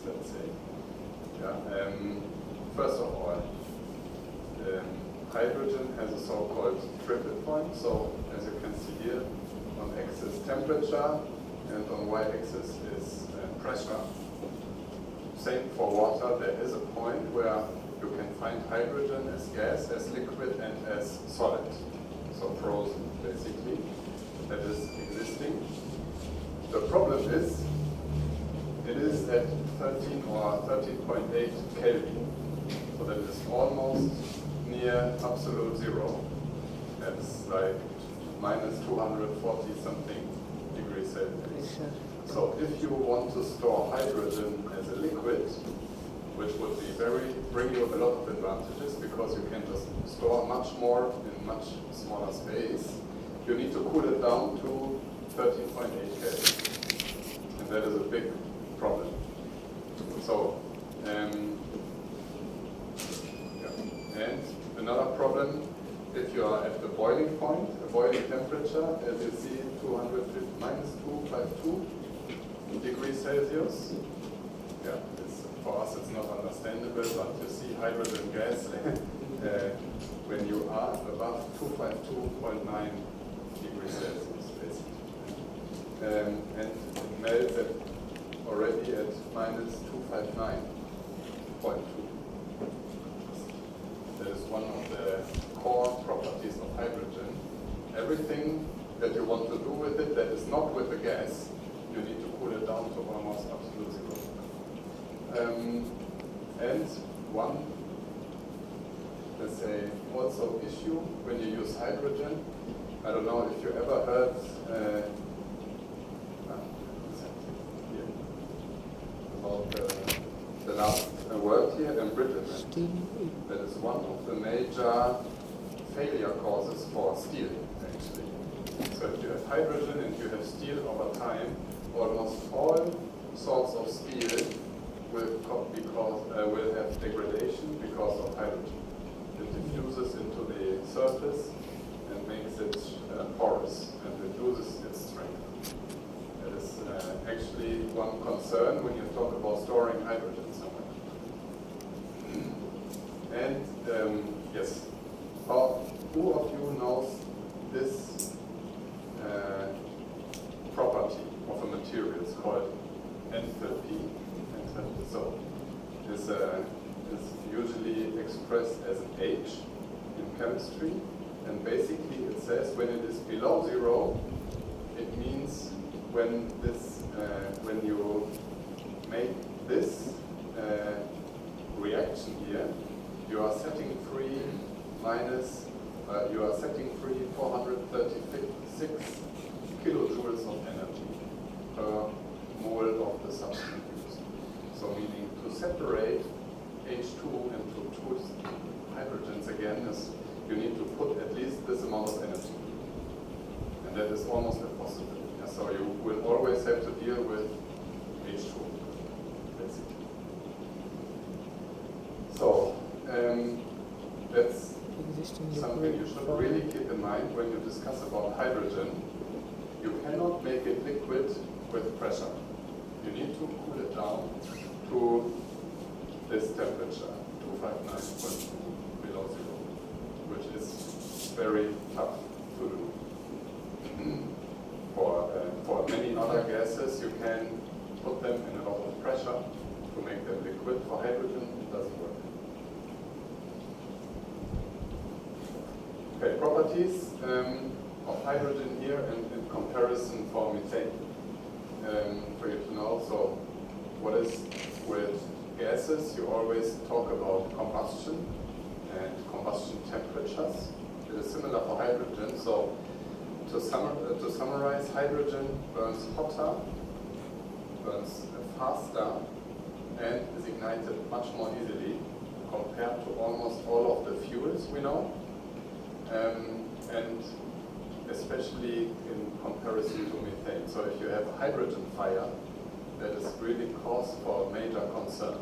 let's say. Yeah. First of all, hydrogen has a so-called triple point. So as you can see here, on x-axis temperature and on y-axis is pressure. Same for water. There is a point where you can find hydrogen as gas, as liquid, and as solid. So frozen, basically. That is existing. The problem is, it is at 13 or 13.8 Kelvin. So that is almost near absolute zero. That's like minus 240 something degrees Celsius. So if you want to store hydrogen as a liquid, which would bring you a lot of advantages because you can just store much more in much smaller space, you need to cool it down to 13.8 Kelvin. And that is a big problem. So, and another problem, if you are at the boiling point, a boiling temperature, as you see, minus 252 degrees Celsius. Yeah, for us it's not understandable, but you see hydrogen gas when you are above 252.9 degrees Celsius, basically. And it melts already at minus 259.2. That is one of the core properties of hydrogen. Everything that you want to do with it that is not with the gas, you need to cool it down to almost absolute zero. And one, let's say, also issue when you use hydrogen. I don't know if you ever heard about the last word here, embrittlement. That is one of the major failure causes for steel, actually. So if you have hydrogen and you have steel over time, almost all sorts of steel will have degradation because of hydrogen. It diffuses into the surface and makes it porous, and it loses its strength. That is actually one concern when you talk about storing hydrogen somewhere. And yes, who of you knows this property of a material? It's called enthalpy. So this is usually expressed as an H in chemistry, and basically it says when it is below zero, it means when you make this reaction here, you are setting free 436 kilojoules of energy per mole of the substance used. So meaning to separate H2 into two hydrogens again is you need to put at least this amount of energy. And that is almost impossible. Yeah, so you will always have to deal with H2, basically. So that's something you should really keep in mind when you discuss about hydrogen. You cannot make it liquid with pressure. You need to cool it down to this temperature, 259.2 below zero, which is very tough to do. For many other gases, you can put them in a lot of pressure to make them liquid. For hydrogen, it doesn't work. Okay, properties of hydrogen here in comparison for methane. For you to know, so what is with gases, you always talk about combustion and combustion temperatures. It is similar for hydrogen. So to summarize, hydrogen burns hotter, burns faster, and is ignited much more easily compared to almost all of the fuels we know. And especially in comparison to methane. So if you have a hydrogen fire, that is really cause for major concern.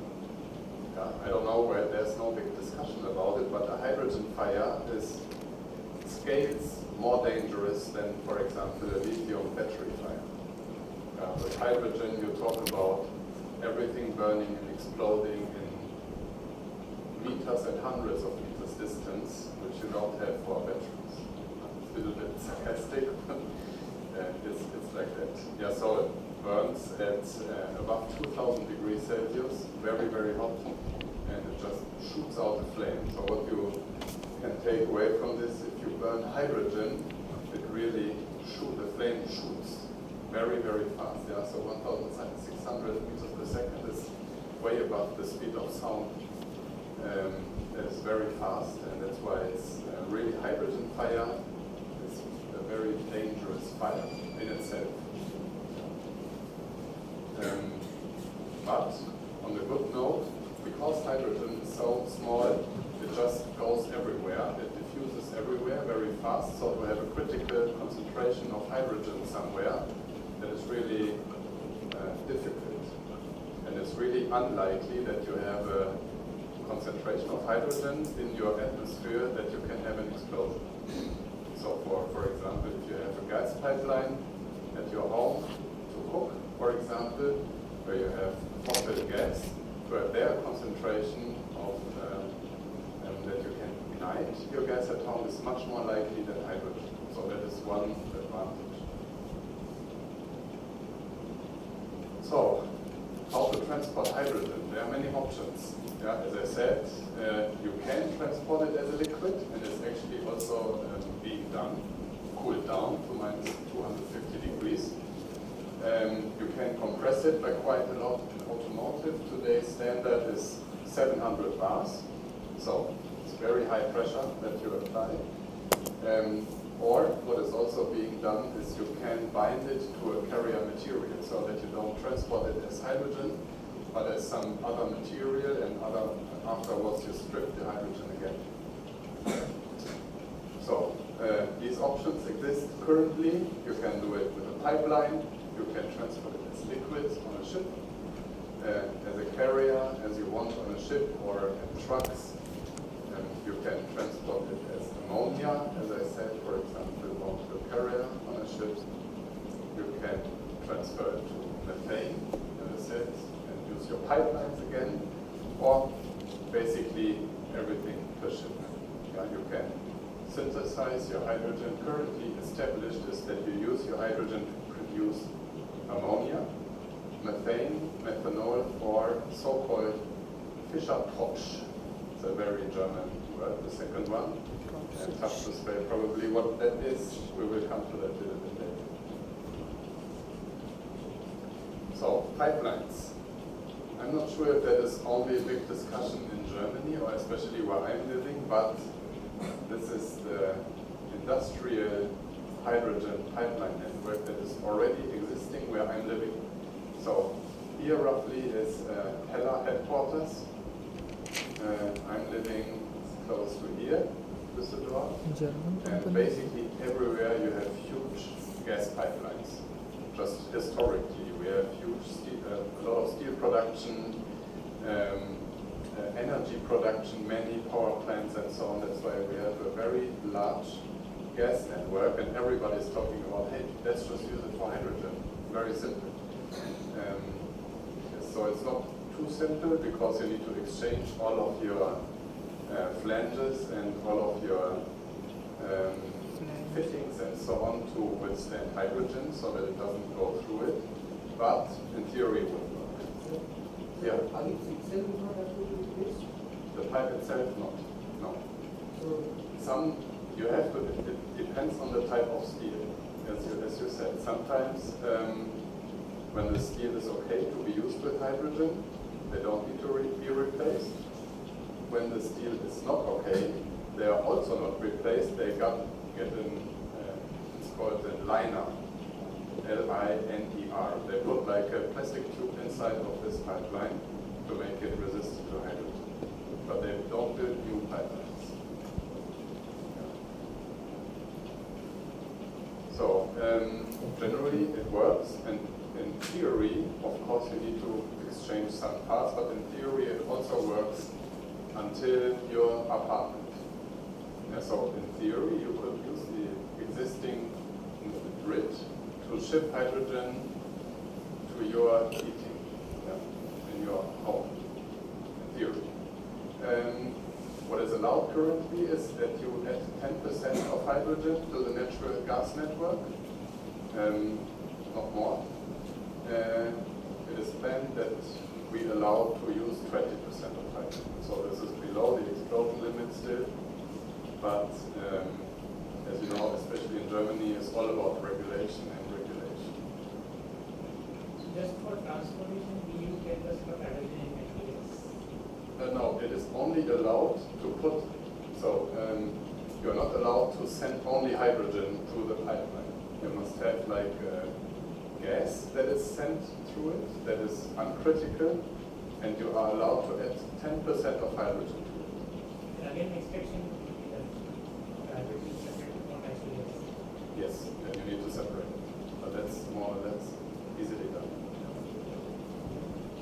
Yeah, I don't know where there's no big discussion about it, but a hydrogen fire is scales more dangerous than, for example, a lithium battery fire. With hydrogen, you talk about everything burning and exploding in meters and hundreds of meters distance, which you don't have for batteries. It's a little bit sarcastic, but it's like that. Yeah, so it burns at above 2000 degrees Celsius, very, very hot, and it just shoots out the flame. So what you can take away from this, if you burn hydrogen, it really the flame shoots very, very fast. Yeah, so 1,600 meters per second is way above the speed of sound. It's very fast, and that's why it's really hydrogen fire. It's a very dangerous fire in itself. But on the good note, because hydrogen is so small, it just goes everywhere. It diffuses everywhere very fast. So to have a critical concentration of hydrogen somewhere, that is really difficult. And it's really unlikely that you have a concentration of hydrogen in your atmosphere that you can have an explosion. So for example, if you have a gas pipeline at your home to cook, for example, where you have fossil gas, to have their concentration of that you can ignite your gas at home is much more likely than hydrogen. So that is one advantage. So, how to transport hydrogen? There are many options. Yeah, as I said, you can transport it as a liquid, and it's actually also being done, cooled down to minus 250 degrees. You can compress it by quite a lot in automotive. Today's standard is 700 bars, so it's very high pressure that you apply. Or what is also being done is you can bind it to a carrier material so that you don't transport it as hydrogen, but as some other material, and afterwards you strip the hydrogen again. So these options exist currently. You can do it with a pipeline. You can transport it as liquids on a ship, as a carrier, as you want on a ship or in trucks. You can transport it as ammonia, as I said, for example, onto a carrier on a ship. You can transfer it to methane, as I said, and use your pipelines again, or basically everything per ship. Yeah, you can synthesize your hydrogen. Currently established is that you use your hydrogen to produce ammonia, methane, methanol, or so-called Fischer-Tropsch. It's a very German word, the second one. Tough to say probably what that is. We will come to that a little bit later. So, pipelines. I'm not sure if that is only a big discussion in Germany, or especially where I'm living, but this is the industrial hydrogen pipeline network that is already existing where I'm living. So here roughly is Hella headquarters. I'm living close to here, Düsseldorf. And basically everywhere you have huge gas pipelines. Just historically, we have huge a lot of steel production, energy production, many power plants and so on. That's why we have a very large gas network, and everybody's talking about, hey, let's just use it for hydrogen. Very simple. So it's not too simple because you need to exchange all of your flanges and all of your fittings and so on to withstand hydrogen so that it doesn't go through it. But in theory it would work. Yeah. The pipe itself, not. No. Some you have to. It depends on the type of steel, as you said. Sometimes when the steel is okay to be used with hydrogen, they don't need to be replaced. When the steel is not okay, they are also not replaced. They get an it's called a liner, L-I-N-E-R. They put like a plastic tube inside of this pipeline to make it resistant to hydrogen. But they don't build new pipelines. So generally it works, and in theory, of course, you need to exchange some parts, but in theory it also works until your apartment. Yeah, so in theory, you could use the existing grid to ship hydrogen to your heating in your currently is that you add 10% of hydrogen to the natural gas network, not more. It is planned that we allow to use 20% of hydrogen. So this is below the explosion limit still, but as you know, especially in Germany, it's all about regulation and regulation. Just for transportation, do you get the sort of hydrogen in materials? No, it is only allowed to put, so you're not allowed to send only hydrogen through the pipeline. You must have like gas that is sent through it, that is uncritical, and you are allowed to add 10% of hydrogen to it. And again, extraction would be that hydrogen is separated from materials. Yes, then you need to separate. But that's more or less easily done.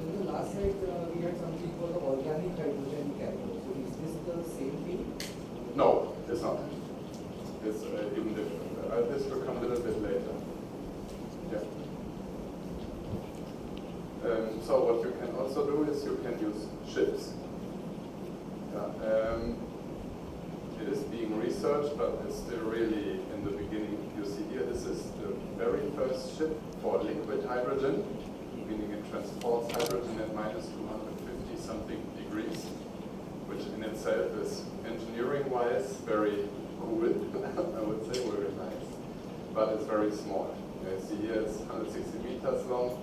In the last slide, we had something called the organic hydrogen carrier. So is this the same thing? No, it's not. It's even different. This will come a little bit later. Yeah. So what you can also do is you can use ships. Yeah. It is being researched, but it's still really in the beginning. You see here, this is the very first ship for liquid hydrogen, meaning it transports hydrogen at minus 250 something degrees, which in itself is engineering-wise very cool, I would say, very nice, but it's very small. You see here it's 160 meters long,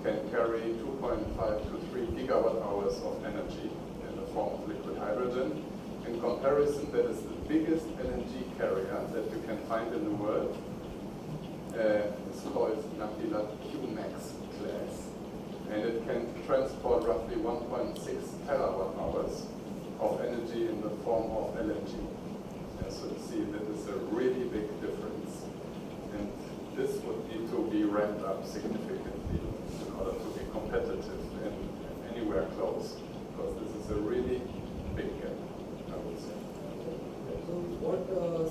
can carry 2.5 to 3 gigawatt hours of energy in the form of liquid hydrogen. In comparison, that is the biggest LNG carrier that you can find in the world. It's called Nabila Q-Max class, and it can transport roughly 1.6 terawatt hours of energy in the form of LNG. So you see that is a really big difference. And this would need to be ramped up significantly in order to be competitive and anywhere close, because this is a really big gap, I would say. So what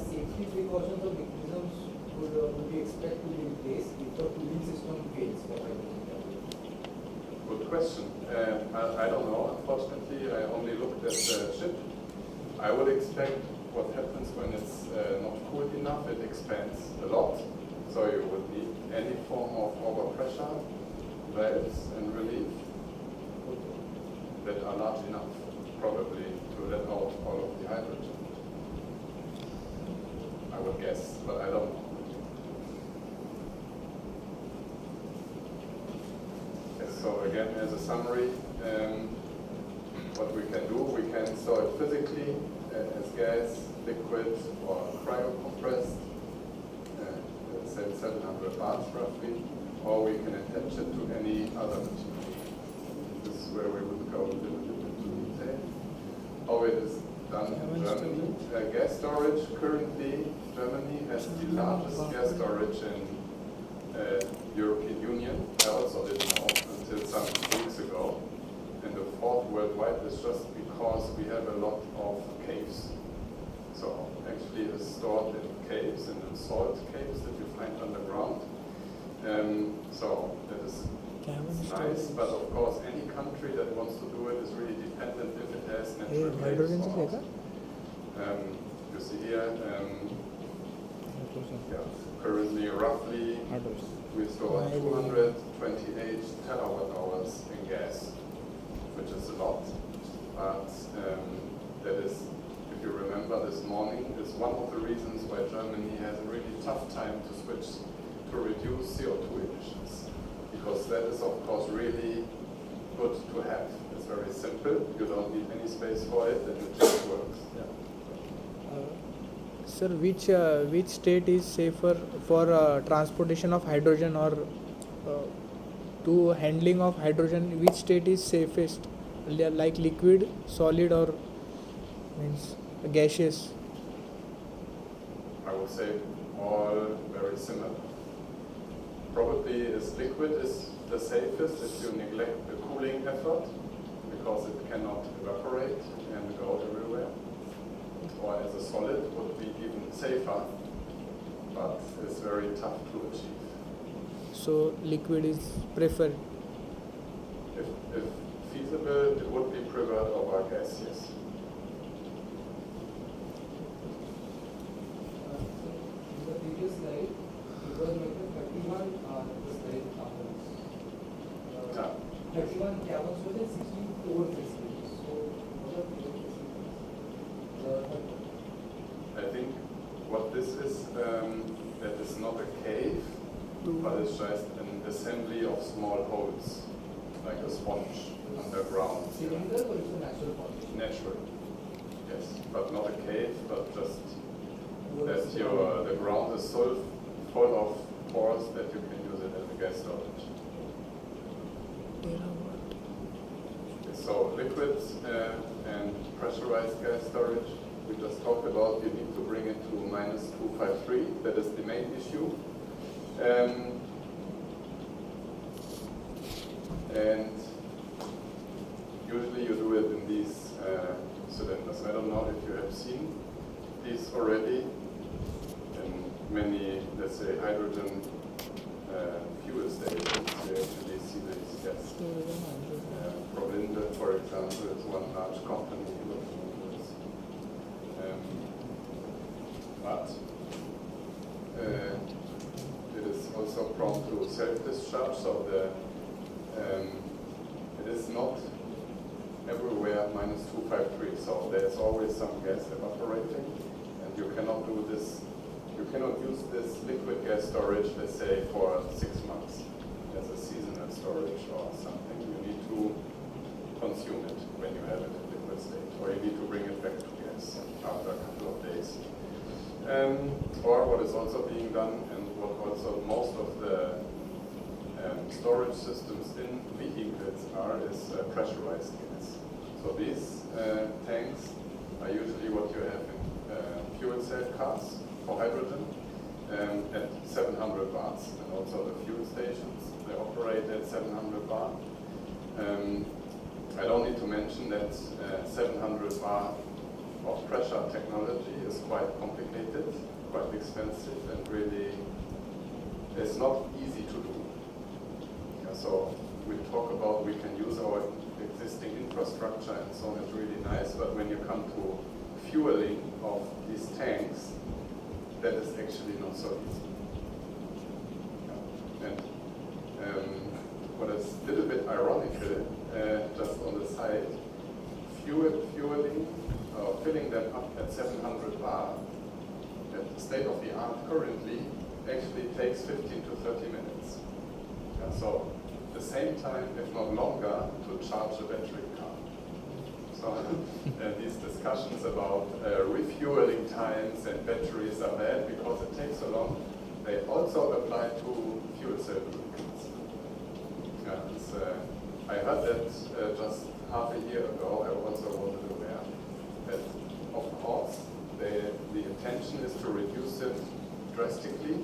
safety precautions or mechanisms would we expect to be in place if the cooling system fails for hydrogen carrier? Good question. I don't know, unfortunately. I only looked at the ship. I would expect what happens when it's not cooled enough, it expands a lot. So you would need any form of overpressure valves and relief that are large enough, probably, to let out all of the hydrogen. I would guess, but I don't know. So again, as a summary, what we can do, we can store it physically as gas, liquid, or cryocompressed, say 700 bars roughly, or we can attach it to any other material. This is where we would go a little bit into detail. How it is done in Germany. Gas storage, currently, Germany has the largest gas storage in European Union. I also didn't know until some weeks ago. And the fourth worldwide is just because we have a lot of caves. So actually it's stored in caves, in the salt caves that you find underground. So that is nice, but of course any country that wants to do it is really dependent if it has natural caves or not. You see here, currently roughly we store 228 terawatt hours in gas, which is a lot. But that is, if you remember this morning, is one of the reasons why Germany has a really tough time to switch to reduce CO2 emissions. Because that is of course really good to have. It's very simple, you don't need any space for it, and it just works. Yeah. Sir, which state is safer for transportation of hydrogen or to handling of hydrogen? Which state is safest, like liquid, solid, or means gaseous? I would say all very similar. Probably is liquid is the safest if you neglect the cooling effort, because it cannot evaporate and go everywhere. Or as a solid would be even safer, but it's very tough to achieve. So liquid is preferred. If feasible, it would be preferred over gas, yes. 31 cabins was and 16 core facilities. So what are core facilities? I think what this is, that is not a cave, but it's just an assembly of small holes, like a sponge underground. Cylinder or it's a natural formation? Natural, yes, but not a cave, but just What that is the ground is so full of pores that you can use it as a gas storage. So liquids and pressurized gas storage, we just talked about, you need to bring it to -253, that is the main issue. And usually you do it in these cylinders. I don't know if you have seen these already in many, let's say, hydrogen fuel stations. You actually see these gas. Prolinde, for example, is one large company working on this. But it is also prone to self-discharge, so it is not everywhere -253. So there's always some gas evaporating, and you cannot do this. You cannot use this liquid gas storage, let's say, for 6 months as a seasonal storage or something. You need to consume it when you have it in liquid state, or you need to bring it back to gas after a couple of days. Or what is also being done, and what also most of the storage systems in vehicles is pressurized gas. So these tanks are usually what you have in fuel cell cars for hydrogen at 700 bars, and also the fuel stations, they operate at 700 bar. I don't need to mention that 700 bar of pressure technology is quite complicated, quite expensive, and really it's not easy to do. Yeah, so we talk about we can use our existing infrastructure and so on, it's really nice, but when you come to fueling of these tanks, that is actually not so easy. Yeah. And what is a little bit ironical, just on the side, filling them up at 700 bar at the state of the art currently actually takes 15 to 30 minutes. Yeah, so the same time, if not longer, to charge a battery car. So these discussions about refueling times and batteries are bad because it takes so long. They also apply to fuel cell vehicles. Yeah, I heard that just half a year ago. I also wasn't aware that, of course, the intention is to reduce it drastically.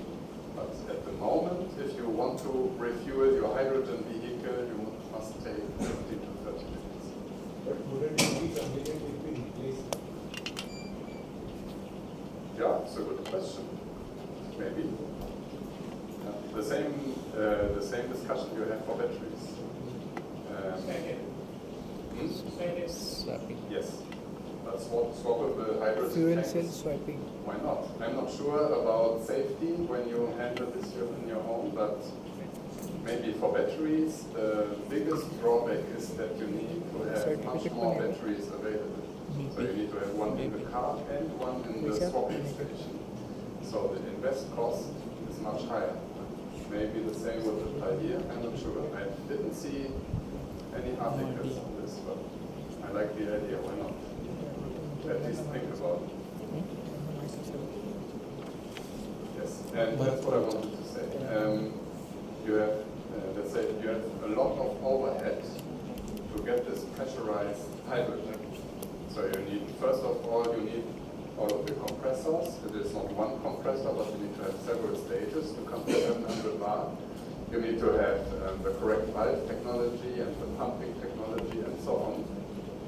But at the moment, if you want to refuel your hydrogen vehicle, you must take 15 to 30 minutes. But wouldn't it be convenient if we replace it? Yeah, it's a good question. Maybe. Yeah, the same discussion you have for batteries. Second. Second. Swapping. Yes. But swappable hydrogen Fuel tanks, cell swapping. why not? I'm not sure about safety when you handle this in your home, but maybe for batteries, the biggest drawback is that you need to have much more batteries available. So you need to have one in the car and one in the swapping station. So the invest cost is much higher. Maybe the same would apply here, I'm not sure. I didn't see any articles on this, but I like the idea, why not? At least think about it. Yes, and that's what I wanted to say. You have, let's say, you have a lot of overhead to get this pressurized hydrogen. So you need, first of all, you need all of the compressors. It is not one compressor, but you need to have several stages to come to 700 bar. You need to have the correct valve technology and the pumping technology and so on.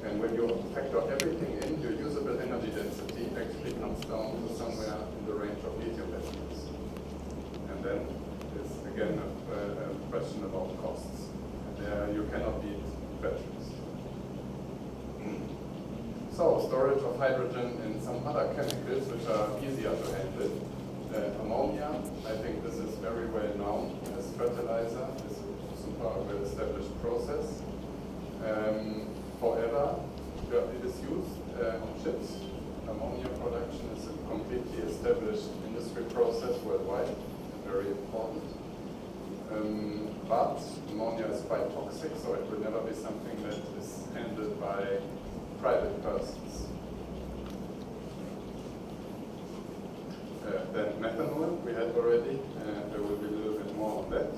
And when you factor everything in, your usable energy density actually comes down to somewhere in the range of lithium batteries. And then it's again a question about costs. And you cannot beat batteries. So storage of hydrogen and some other chemicals which are easier to handle. Ammonia, I think this is very well known as fertilizer. It's a or a well-established process. However, it is used on ships. Ammonia production is a completely established industry process worldwide, very important. But ammonia is quite toxic, so it will never be something that is handled by private persons. Then methanol we had already, and there will be a little bit more on that.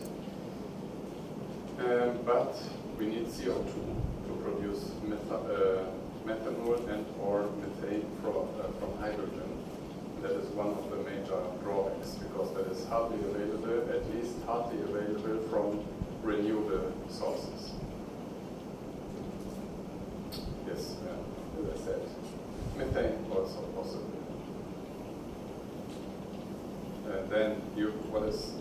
But we need CO2 to produce methanol and or methane from hydrogen. That is one of the major drawbacks, because that is hardly available, at least hardly available from renewable sources. Yes, as I said, methane also possible. Then what is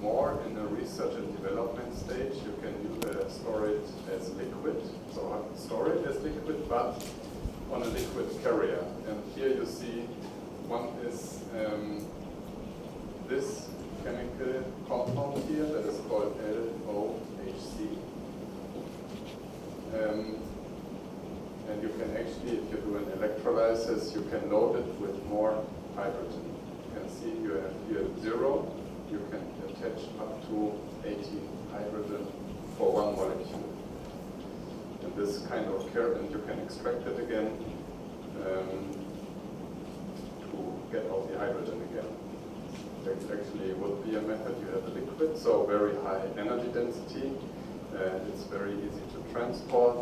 more in the research and development stage, you can store it as liquid. So store it as liquid, but on a liquid carrier. And here you see one is this chemical compound here that is called LOHC. And you can actually, if you do an electrolysis, you can load it with more hydrogen. You can see you have here 0. You can attach up to 18 hydrogen for one molecule. And this kind of and you can extract it again to get out the hydrogen again. That actually would be a method. You have a liquid, so very high energy density, and it's very easy to transport.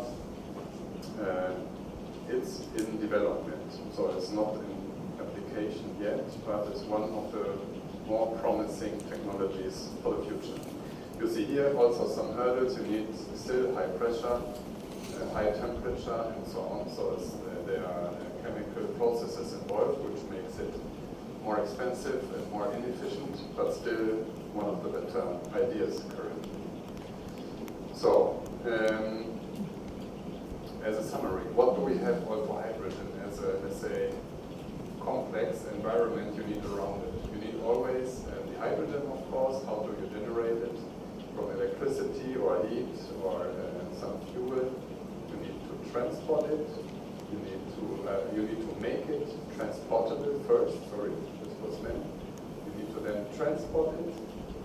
It's in development, so it's not in application yet, but it's one of the more promising technologies for the future. You see here also some hurdles. You need still high pressure, high temperature, and so on. So there are chemical processes involved, which makes it more expensive and more inefficient, but still one of the better ideas currently. So, as a summary, what do we have all for hydrogen as a, let's say, complex environment you need around it? You need always the hydrogen, of course. How do you generate it? From electricity or heat or some fuel. You need to transport it. You need to make it transportable first. Sorry, this was meant. You need to then transport it,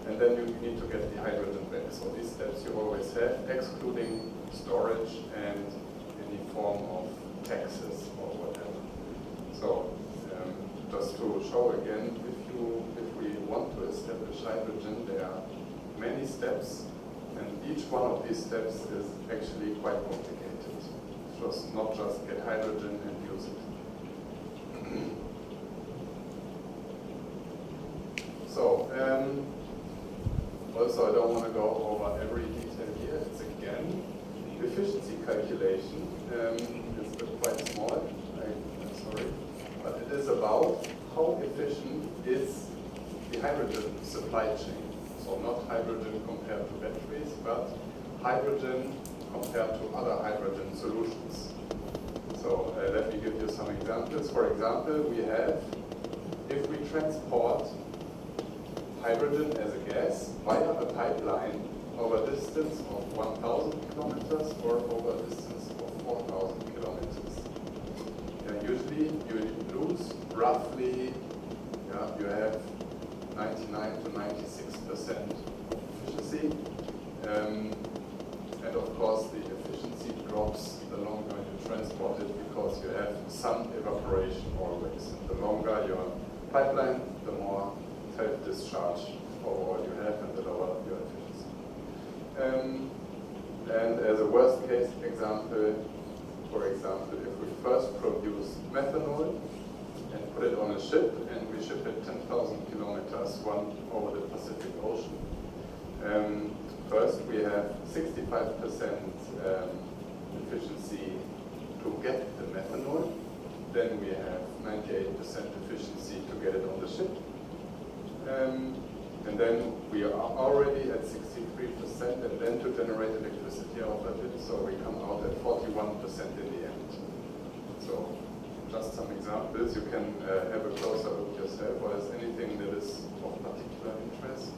and then you need to get the hydrogen back. So these steps you always have, excluding storage and any form of taxes or whatever. So just to show again, if we want to establish hydrogen, there are many steps, and each one of these steps is actually quite complicated. It's not just get hydrogen and use it. So, also I don't want to go over every detail here. It's again, efficiency calculation is quite small, I'm sorry, but it is about how efficient is the hydrogen supply chain. So not hydrogen compared to batteries, but hydrogen compared to other hydrogen solutions. So let me give you some examples. For example, we have, if we transport hydrogen as a gas via a pipeline over a distance of 1,000 kilometers or over a distance of 4,000 kilometers. Usually you lose roughly, you have 99 to 96% efficiency. And of course the efficiency drops the longer you transport it, because you have some evaporation always. And the longer your pipeline, the more self-discharge overall you have, and the lower your efficiency. And as a worst case example, for example, if we first produce methanol and put it on a ship, and we ship it 10,000 kilometers one over the Pacific Ocean. First, we have 65% efficiency to get the methanol. Then we have 98% efficiency to get it on the ship. And then we are already at 63%, and then to generate electricity out of it, so we come out at 41% in the end. So just some examples. You can have a closer look yourself, or is anything that is of particular interest?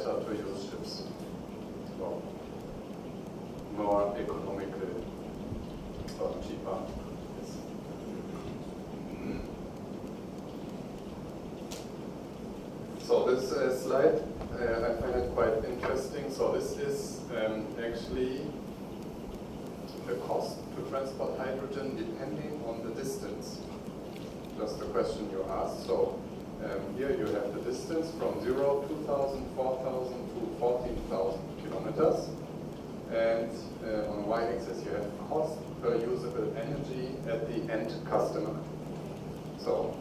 better to use ships. So more economical or cheaper. Yes. So this slide, I find it quite interesting. So this is actually the cost to transport hydrogen depending on the distance. Just the question you asked. So here you have the distance from 0, 2,000, 4,000 to 14,000 kilometers. And on the y-axis you have cost per usable energy at the end customer. So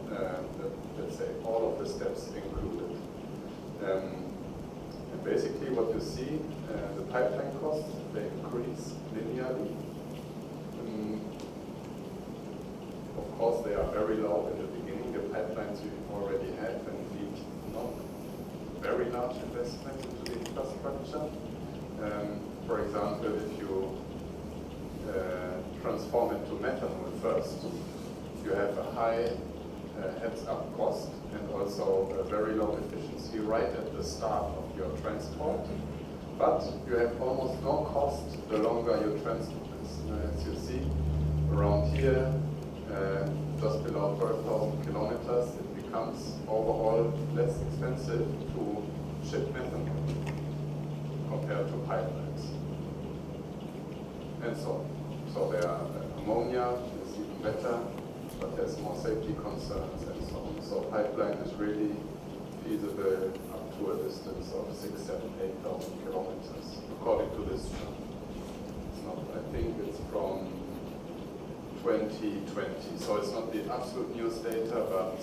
let's say all of the steps included. And basically what you see, the pipeline costs, they increase linearly. Of course they are very low in the beginning, the pipelines you already have and need not very large investments into the infrastructure. For example, if you transform it to methanol first, you have a high heads-up cost and also a very low efficiency right at the start of your transport. But you have almost no cost the longer you transport this. As you see, around here, just below 12,000 kilometers, it becomes overall less expensive to ship methanol compared to pipelines. And so there are ammonia is even better, but there's more safety concerns and so on. So pipeline is really feasible up to a distance of 6, 7, 8,000 kilometers, according to this chart. It's not, I think it's from 2020, so it's not the absolute newest data, but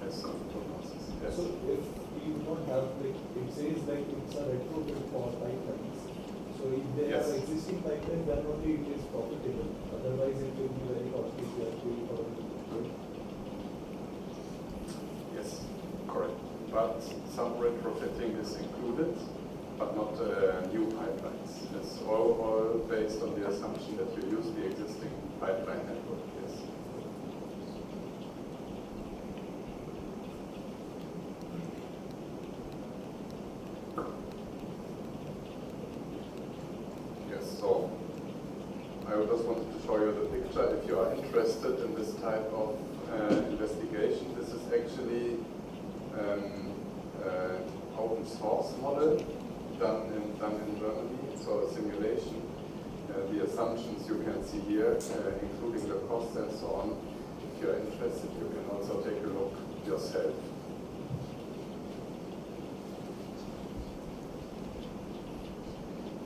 has some prognosis. Yes. So if we don't have, like, it says like it's a retrofit for pipelines. So if there Yes. are existing pipelines, then only it is profitable. Otherwise, it will be very costly to actually for it. Yes, correct. But some retrofitting is included, but not new pipelines. It's all based on the assumption that you use the existing pipeline network. Yes. Yes, so I just wanted to show you the picture. If you are interested in this type of investigation, this is actually open source model done in Germany. So a simulation, the assumptions you can see here, including the costs and so on. If you are interested, you can also take a look yourself.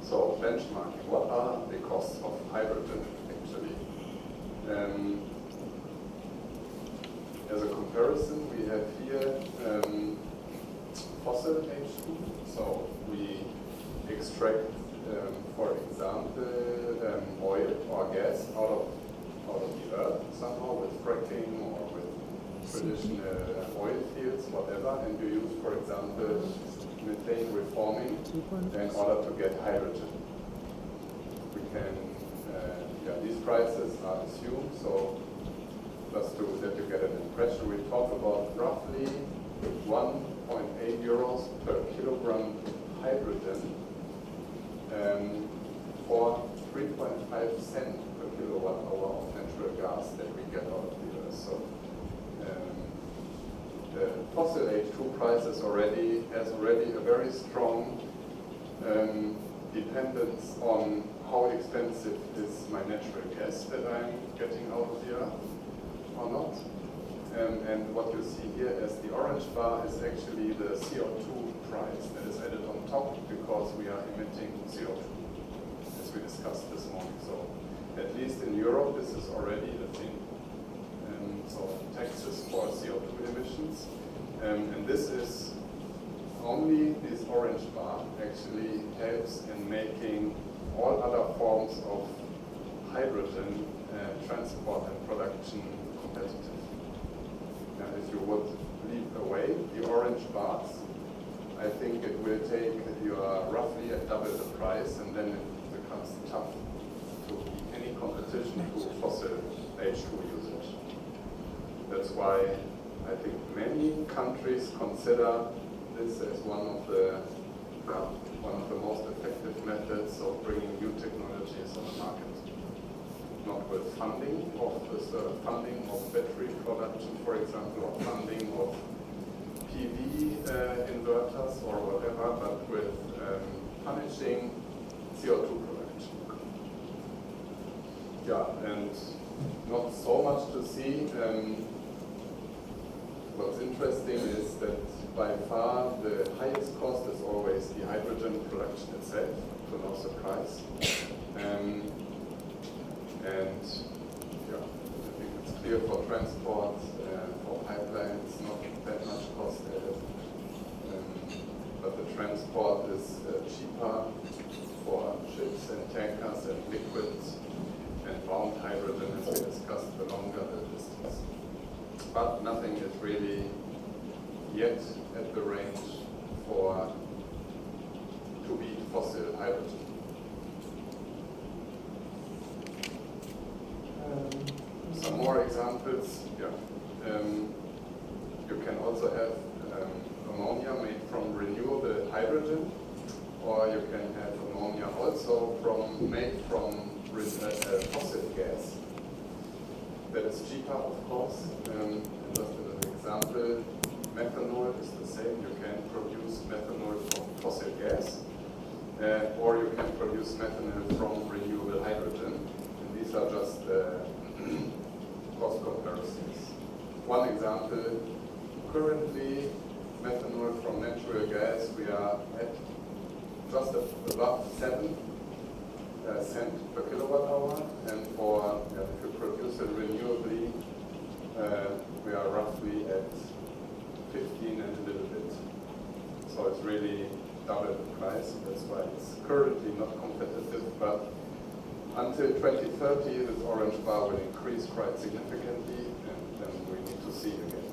So benchmarking, what are the costs of hydrogen actually? As a comparison, we have here fossil H2. So we extract, for example, oil or gas out of the earth somehow with fracking or with traditional oil fields, whatever, and you use, for example, methane reforming in order to get hydrogen. We can, these prices are assumed, so just to that you get an impression, we talk about roughly 1.8 euros per kilogram hydrogen for 3.5 cents per kilowatt hour of natural gas that we get out of the earth. So the fossil H2 price has already a very strong dependence on how expensive is my natural gas that I'm getting out of the earth or not. And what you see here as the orange bar is actually the CO2 price that is added on top because we are emitting CO2, as we discussed this morning. So at least in Europe, this is already a thing. So taxes for CO2 emissions. And this is only this orange bar actually helps in making all other forms of hydrogen transport and production competitive. Now, if you would leave away the orange bars, I think it will take you roughly at double the price, and then it becomes tough to any competition to fossil H2 usage. That's why I think many countries consider this as one of the one of the most effective methods of bringing new technologies on the market. Not with funding of battery production, for example, or funding of PV inverters or whatever, but with punishing CO2 production. Yeah, and not so much to see. What's interesting is that by far the highest cost is always the hydrogen production itself, to no surprise. And yeah, I think it's clear for transport, for pipelines, not that much cost added. But the transport is cheaper for ships and tankers and liquids, and bound hydrogen, as we discussed, the longer the distance. But nothing is really yet at the range to beat fossil hydrogen. Some more examples. Yeah. You can also have ammonia made from renewable hydrogen, or you can have ammonia also made from fossil gas. That is cheaper, of course. Just as an example, methanol is the same. You can produce methanol from fossil gas, or you can produce methanol from renewable hydrogen. And these are just cost comparisons. One example, currently methanol from natural gas, we are at just above 7 cents per kilowatt hour, and if you produce it renewably, we are roughly at 15 and a little bit. So it's really double the price. That's why it's currently not competitive, but until 2030, this orange bar will increase quite significantly, and then we need to see again.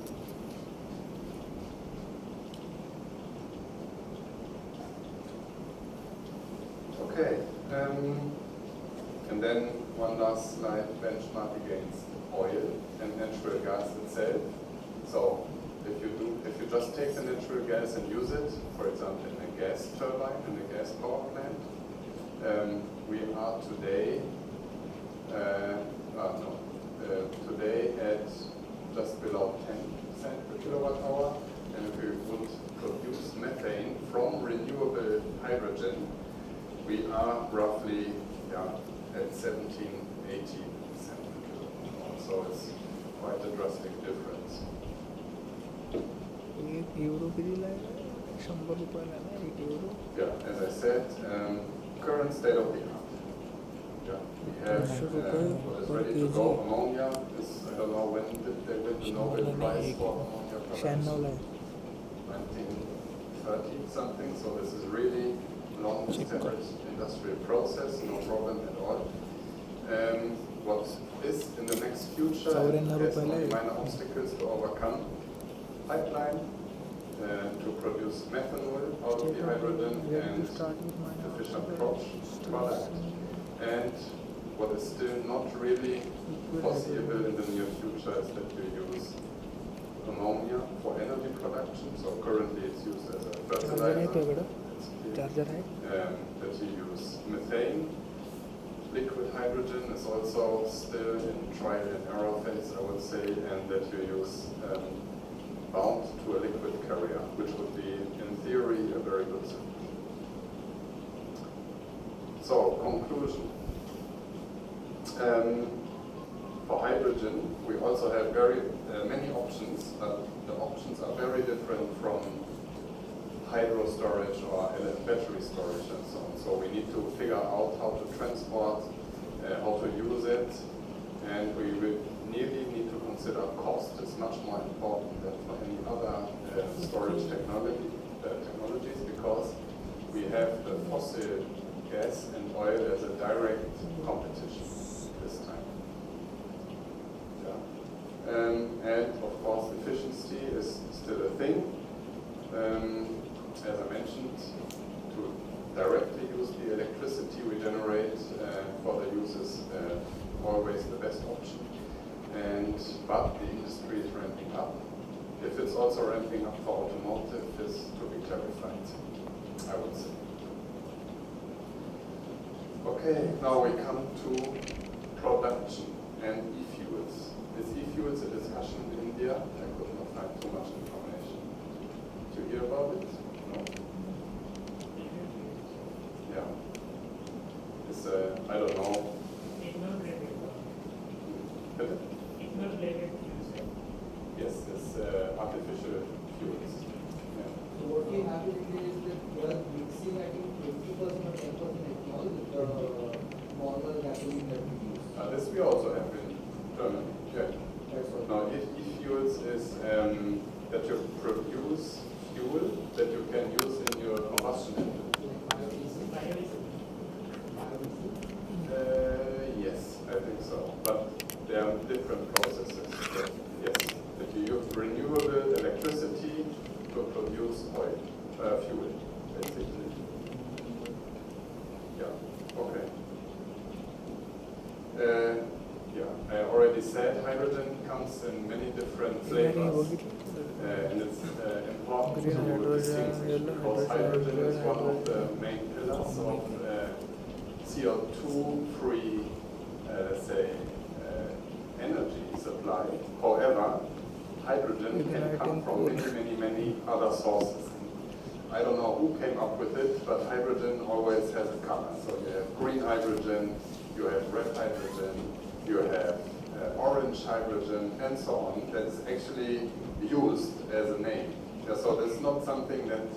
Okay, and then one last slide, benchmark against oil and natural gas itself. So if you just take the natural gas and use it, for example, in a gas turbine, in a gas power plant, we are today today at just below 10 cents per kilowatt hour, and if we would produce methane from renewable hydrogen, we are roughly at 17, 18 cents per kilowatt hour. So it's quite a drastic difference. €1 किती लागेल? ₹100 €1. Yeah, as I said, current state of the art. Yeah, we have what is ready to go. Ammonia is, I don't know when did they win the Nobel Prize for ammonia production. 1930 something. So this is really long established industrial process, no problem at all. What is in the next future, there's only minor obstacles to overcome. Pipeline to produce methanol out of the hydrogen and efficient product. And what is still not really foreseeable in the near future is that you use ammonia for energy production. So currently it's used as a fertilizer. That you use methane. Liquid hydrogen is also still in trial and error phase, I would say, and that you use bound to a liquid carrier, which would be, in theory, a very good solution. So, conclusion. For hydrogen, we also have very many options, but the options are very different from hydro storage or battery storage and so on. So we need to figure out how to transport, how to use it, and we will nearly need to consider cost is much more important than for any other storage technologies, because we have the fossil gas and oil as a direct competition this time. Yeah. And of course, efficiency is still a thing. As I mentioned, to directly use the electricity we generate for the use is always the best option. But the industry is ramping up. If it's also ramping up for automotive is to be clarified. I I would say. Okay, now we come to production and e-fuels. Is e-fuels a discussion in India? I could not find too much information. Did you hear about it? No? Yeah. It's, I don't know. Bitte? Yes, it's artificial fuels. Yeah. So what we have in India is that we are mixing, I think, 20% or 10% ethanol with the normal gasoline that we use. This we also have in Germany. Yeah. That's what. Now, e-fuels is that you produce fuel that you can use in your combustion engine. Yes, I think so. But there are different processes. Yes, that you use renewable electricity to produce oil, fuel, basically. Yeah. Okay. Yeah, I already said hydrogen comes in many different flavors. And it's important Green to hydrogen, distinguish yellow because hydrogen, hydrogen is red one of the hydrogen. main pillars of CO2-free, let's say, energy supply. However, hydrogen can come from many other sources. I don't know who came up with it, but hydrogen always has a color. So you have green hydrogen, you have red hydrogen, you have orange hydrogen, and so on. That's actually used as a name. Yeah, so that's not something that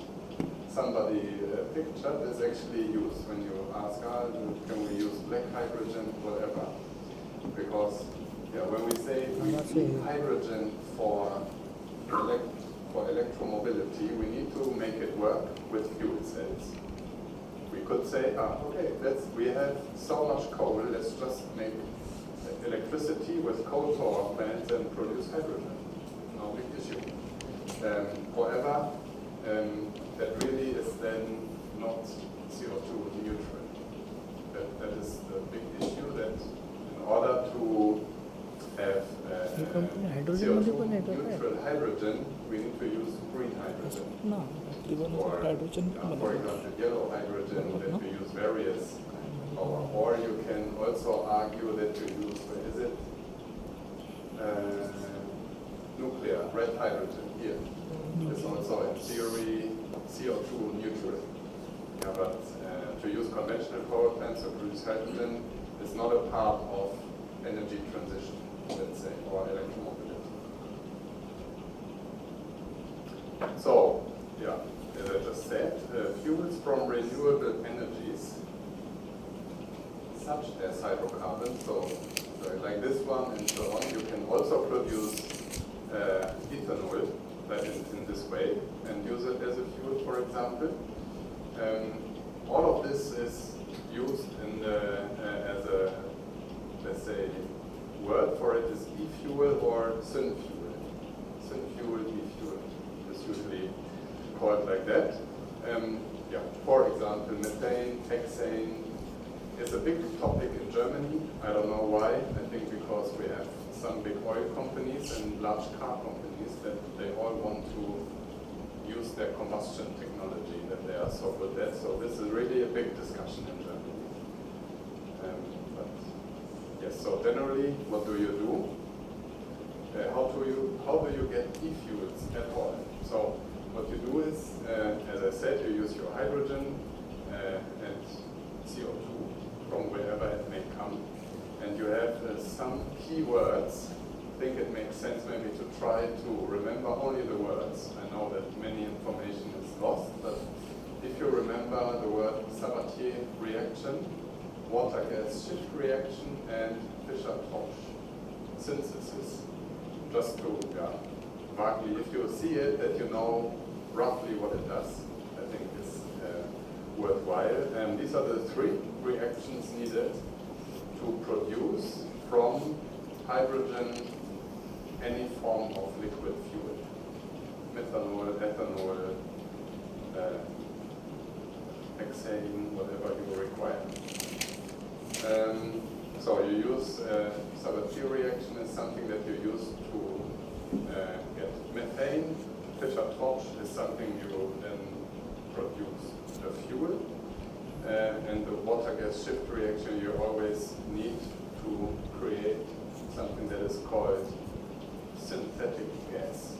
somebody pictured. It's actually used when you ask, can we use black hydrogen, whatever. Because when we say we need hydrogen for electromobility, we need to make it work with fuel cells. We could say, okay, we have so much coal, let's just make electricity with coal power plants and produce hydrogen. No big issue. However, that really is then not CO2 neutral. That is the big issue, that in order to have CO2 neutral hydrogen, we need to use green hydrogen. Or, for example, yellow hydrogen, that we use various, or you can also argue that you use, nuclear, red hydrogen here. It's also in theory CO2 neutral. Yeah, but to use conventional power plants to produce hydrogen is not a part of energy transition, let's say, or electromobility. So, yeah, as I just said, fuels from renewable energies, such as hydrocarbons, so like this one and so on, you can also produce ethanol in this way and use it as a fuel, for example. All of this is used in as a, let's say, word for it is e-fuel or synfuel. Synfuel, e-fuel is usually called like that. Yeah, for example, methane, hexane is a big topic in Germany. I don't know why. I think because we have some big oil companies and large car companies that they all want to use their combustion technology that they are so good at. So this is really a big discussion in Germany. But yes, so generally, what do you do? How do you get e-fuels at all? So what you do is, as I said, you use your hydrogen and CO2 from wherever it may come, and you have some keywords. I think it makes sense maybe to try to remember only the words. I know that many information is lost, but if you remember the word Sabatier reaction, water gas shift reaction, and Fischer-Tropsch synthesis, just to, vaguely, if you see it, that you know roughly what it does, I think is worthwhile. And these are the three reactions needed to produce from hydrogen any form of liquid fuel. Methanol, ethanol, hexane, whatever you require. So you use Sabatier reaction is something that you use to get methane. Fischer-Tropsch is something you then produce the fuel. And the water gas shift reaction, you always need to create something that is called synthetic gas.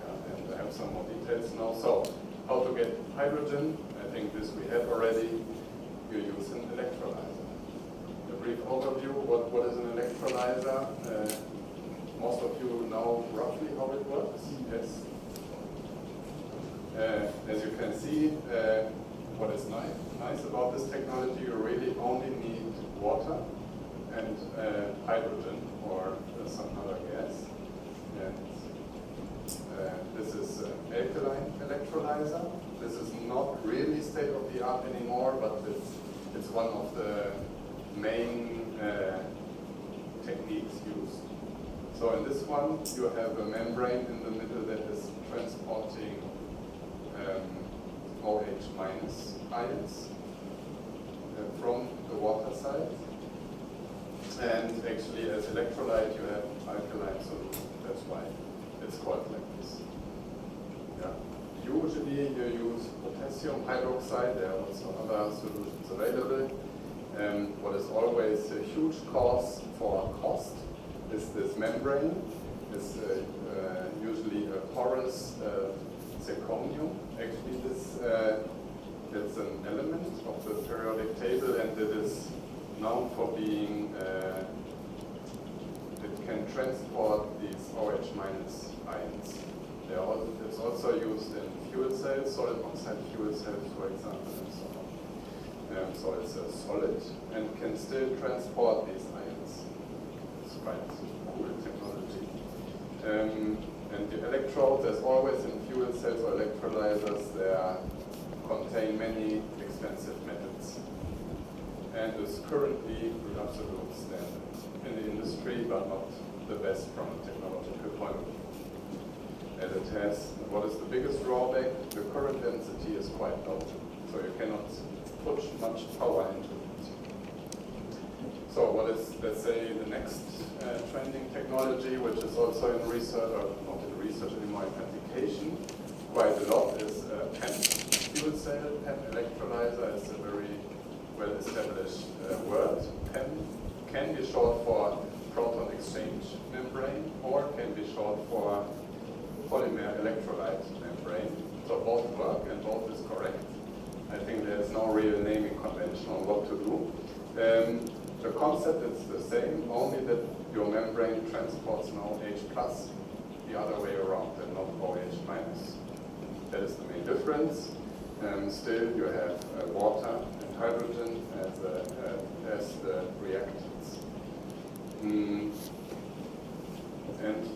And I have some more details now. So, how to get hydrogen? I think this we have already. You use an electrolyzer. A brief overview, what is an electrolyzer? Most of you know roughly how it works? Yes. As you can see, what is nice about this technology, you really only need water and hydrogen or some other gas. And this is an alkaline electrolyzer. This is not really state-of-the-art anymore, but it's one of the main techniques used. So in this one, you have a membrane in the middle that is transporting OH minus ions from the water side. And actually, as electrolyte, you have alkaline solution. That's why it's called like this. Yeah. Usually, you use potassium hydroxide. There are also other solutions available. What is always a huge cause for cost is this membrane. It's usually a porous zirconium. Actually, it's an element of the periodic table, and it is known for being, it can transport these OH minus ions. It's also used in fuel cells, solid oxide fuel cells, for example, and so on. So it's a solid and can still transport these ions. It's quite cool technology. And the electrodes, as always in fuel cells or electrolyzers, they contain many expensive metals. And is currently the absolute standard in the industry, but not the best from a technological point of view. And it has, what is the biggest drawback? The current density is quite low, so you cannot push much power into it. So what is, let's say, the next trending technology, which is also in research, or not in research anymore, in application, quite a lot, is PEM. Fuel cell PEM electrolyzer is a very well-established word. PEM can be short for proton exchange membrane, or can be short for polymer electrolyte membrane. So both work and both is correct. I think there's no real naming convention on what to do. The concept is the same, only that your membrane transports now H plus the other way around and not OH minus. That is the main difference. Still, you have water and hydrogen as the reactants. And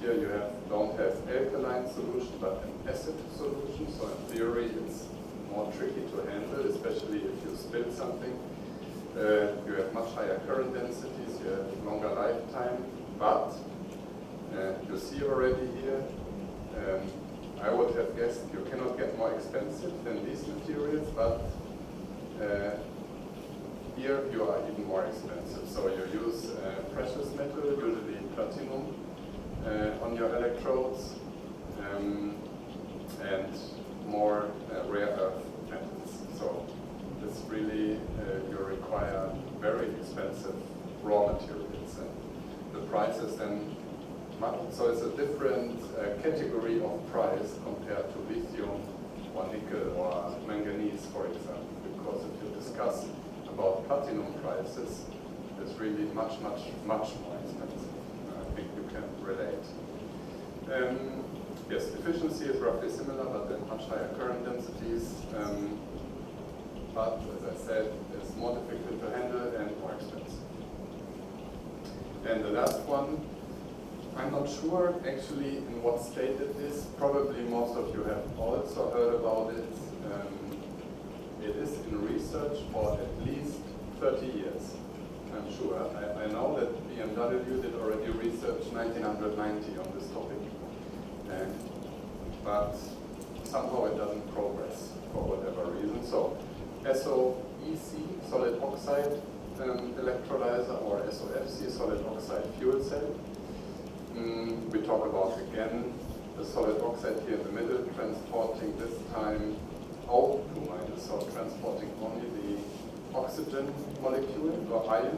here you don't have alkaline solution, but an acid solution. So in theory, it's more tricky to handle, especially if you spill something. You have much higher current densities, you have longer lifetime, but you see already here, I would have guessed you cannot get more expensive than these materials, but here you are even more expensive. So you use precious metal, usually platinum, on your electrodes, and more rare earth metals. So it's really, you require very expensive raw materials, and the price is then much, so it's a different category of price compared to lithium or nickel or manganese, for example, because if you discuss about platinum prices, it's really much more expensive. I think you can relate. Yes, efficiency is roughly similar, but then much higher current densities. But as I said, it's more difficult to handle and more expensive. And the last one, I'm not sure actually in what state it is. Probably most of you have also heard about it. It is in research for at least 30 years, I'm sure. I know that BMW did already research 1990 on this topic. But somehow it doesn't progress for whatever reason. So SOEC, solid oxide electrolyzer, or SOFC, solid oxide fuel cell. We talk about, again, the solid oxide here in the middle, transporting this time O2 minus, so transporting only the oxygen molecule or ion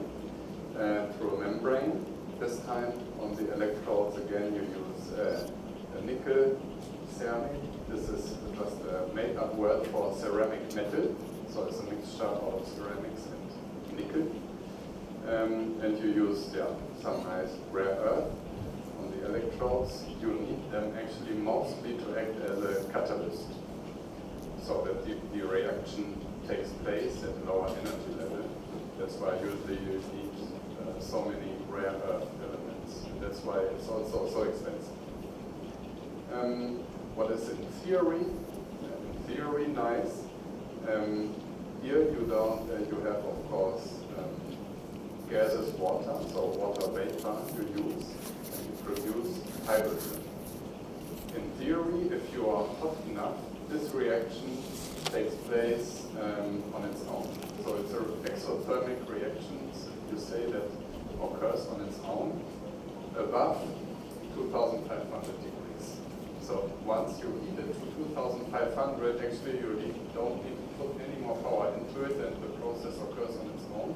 through a membrane. This time on the electrodes again you use a nickel ceramic. This is just a made-up word for ceramic metal, so it's a mixture of ceramics and nickel. And you use some nice rare earth on the electrodes. You need them actually mostly to act as a catalyst, so that the reaction takes place at a lower energy level. That's why usually you need so many rare earth elements. And that's why it's also so expensive. What is in theory? In theory, nice. Here you have of course gaseous water, so water vapor you use, and you produce hydrogen. In theory, if you are hot enough, this reaction takes place on its own. So it's an exothermic reaction, you say, that occurs on its own above 2,500 degrees. So once you heat it to 2,500, actually you don't need to put any more power into it, and the process occurs on its own.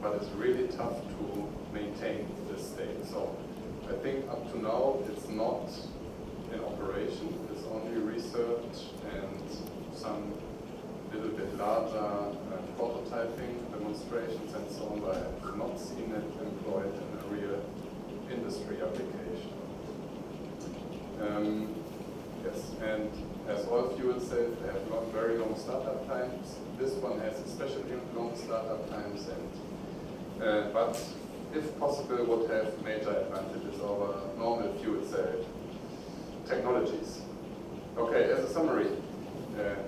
But it's really tough to maintain this state. So I think up to now it's not in operation. It's only research and some little bit larger prototyping demonstrations and so on, but I have not seen it employed in a real industry application. Yes, and as all fuel cells, they have very long startup times. This one has especially long startup times, and but if possible would have major advantages over normal fuel cell technologies. Okay, as a summary,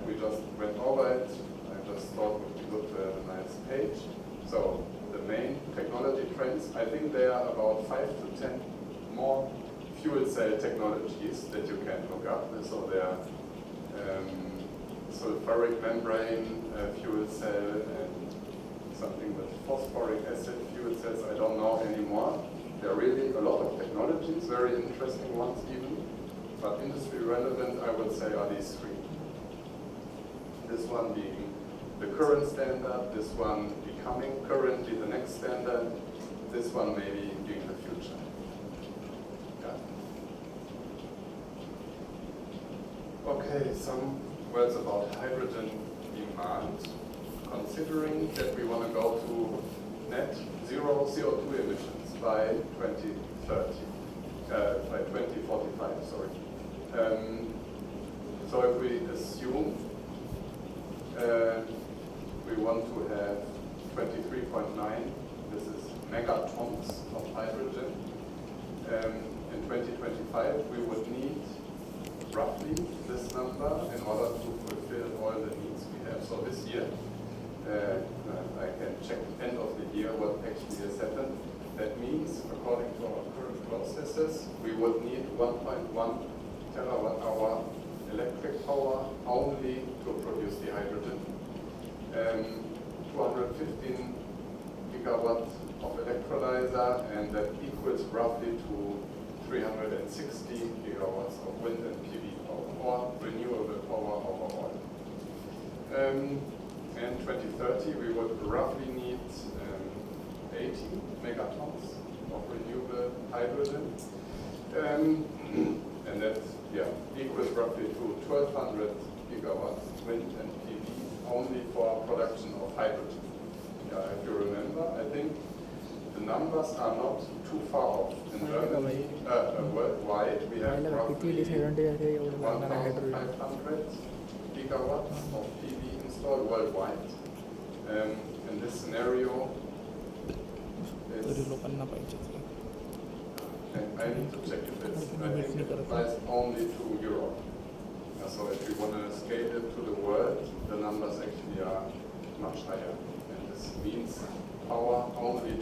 we just went over it. I just thought it would be good to have a nice page. So the main technology trends, I think there are about 5 to 10 more fuel cell technologies that you can look up. So there are sulfuric membrane fuel cell and something with phosphoric acid fuel cells. I don't know anymore. There are really a lot of technologies, very interesting ones even, but industry relevant, I would say, are these three. This one being the current standard, this one becoming currently the next standard, this one maybe being the future. Yeah. Okay, some words about hydrogen demand. Considering that we want to go to net zero CO2 emissions by 2030, by 2045, sorry. So if we assume we want to have 23.9, this is megatons of hydrogen. In 2025, we would need roughly this number in order to fulfill all the needs we have. So this year, I can check end of the year what actually has happened. That means, according to our current processes, we would need 1.1 terawatt-hour electric power only to produce the hydrogen. 215 gigawatt of electrolyzer, and that equals roughly to 360 gigawatts of wind and PV power, or renewable power overall. And 2030, we would roughly need 80 megatons of renewable hydrogen. And that equals roughly to 1,200 gigawatts wind and PV only for production of hydrogen. If you remember, I think the numbers are not too far off. In Germany, worldwide, we have roughly 1,500 gigawatts of PV installed worldwide. In this scenario, I need to check if it's, I think it applies only to Europe. So if you want to scale it to the world, the numbers actually are much higher. And this means power only